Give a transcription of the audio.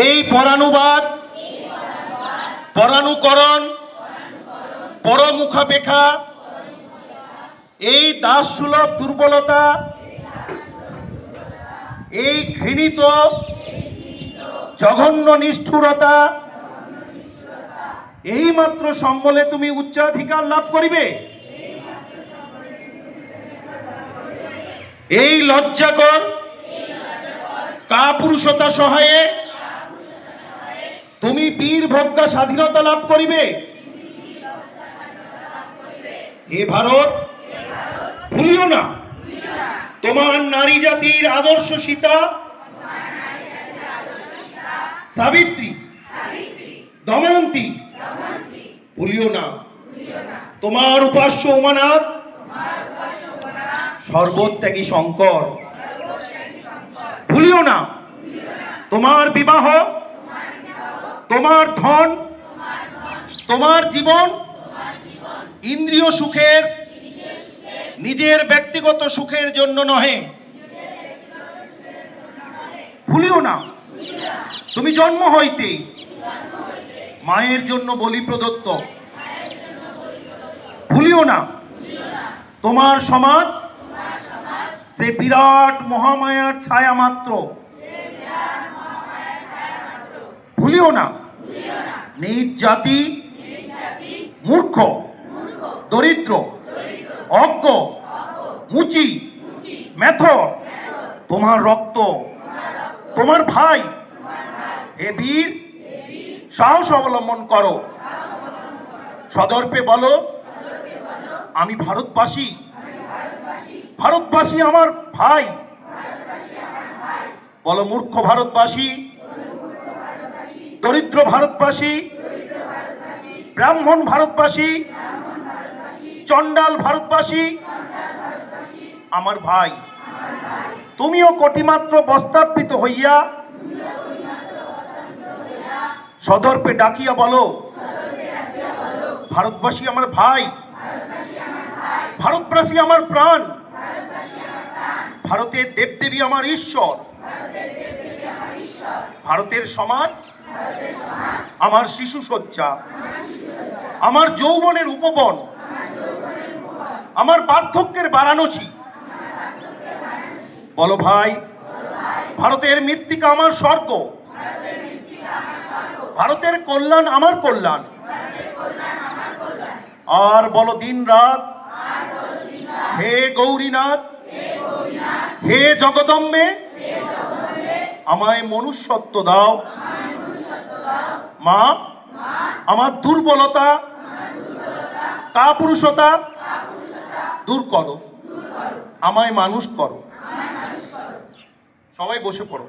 এই পরানুবাদ, পরানুকরণ, পরমুখাপেক্ষা, এই দাসসুলভ দুর্বলতা, এই ঘৃণিত জঘন্য নিষ্ঠুরতা, এই মাত্র সম্বলে তুমি উচ্চাধিকার লাভ করিবে। এই লজ্জাকর কাপুরুষতা সহায়ে তুমি বীর ভোগ্যা স্বাধীনতা লাভ করিবে। হে ভারত, ভুলিও না তোমার নারী জাতির আদর্শ সীতা সাবিত্রী, দময়ন্তী। ভুলিও না তোমার উপাস্য উমানাথ, সর্বত্যাগী শঙ্কর। ভুলিও না তোমার বিবাহ, তোমার ধন, তোমার জীবন ইন্দ্রিয় সুখের, নিজের ব্যক্তিগত সুখের জন্য নহে। ভুলিও না তুমি জন্ম হইতে মায়ের জন্য বলি প্রদত্ত। ভুলিও না তোমার সমাজ সে বিরাট মহামায়ার ছায়া মাত্র। ভুলিও না নিজ জাতি, মূর্খ, দরিদ্র, অজ্ঞ, মুচি, মেথর তোমার রক্ত, তোমার ভাই। হে বীর, সাহস অবলম্বন করো, সদর্পে বলো আমি ভারতবাসী। ভারতবাসী আমার ভাই। বলো মূর্খ ভারতবাসী, দরিদ্র ভারতবাসী, ব্রাহ্মণ ভারতবাসী, চণ্ডাল ভারতবাসী আমার ভাই। তুমিও কোটিমাত্র বস্তাবৃত হইয়া সদর্পে ডাকিয়া বলো ভারতবাসী আমার ভাই, ভারতবাসী আমার প্রাণ, ভারতের দেবদেবী আমার ঈশ্বর, ভারতের সমাজ আমার শিশু শয্যা, আমার যৌবনের উপবন, আমার বার্ধক্যের বারাণসী। বলো ভাই, ভারতের মৃত্তিকা আমার স্বর্গ, ভারতের কল্যাণ আমার কল্যাণ। আর বলো দিন রাত, হে গৌরীনাথ, হে জগদম্বে, আমায় মনুষ্যত্ব দাও। মা, আমার দুর্বলতা, কাপুরুষতা দূর করো, আমায় মানুষ করো। সবাই বসে পড়ো।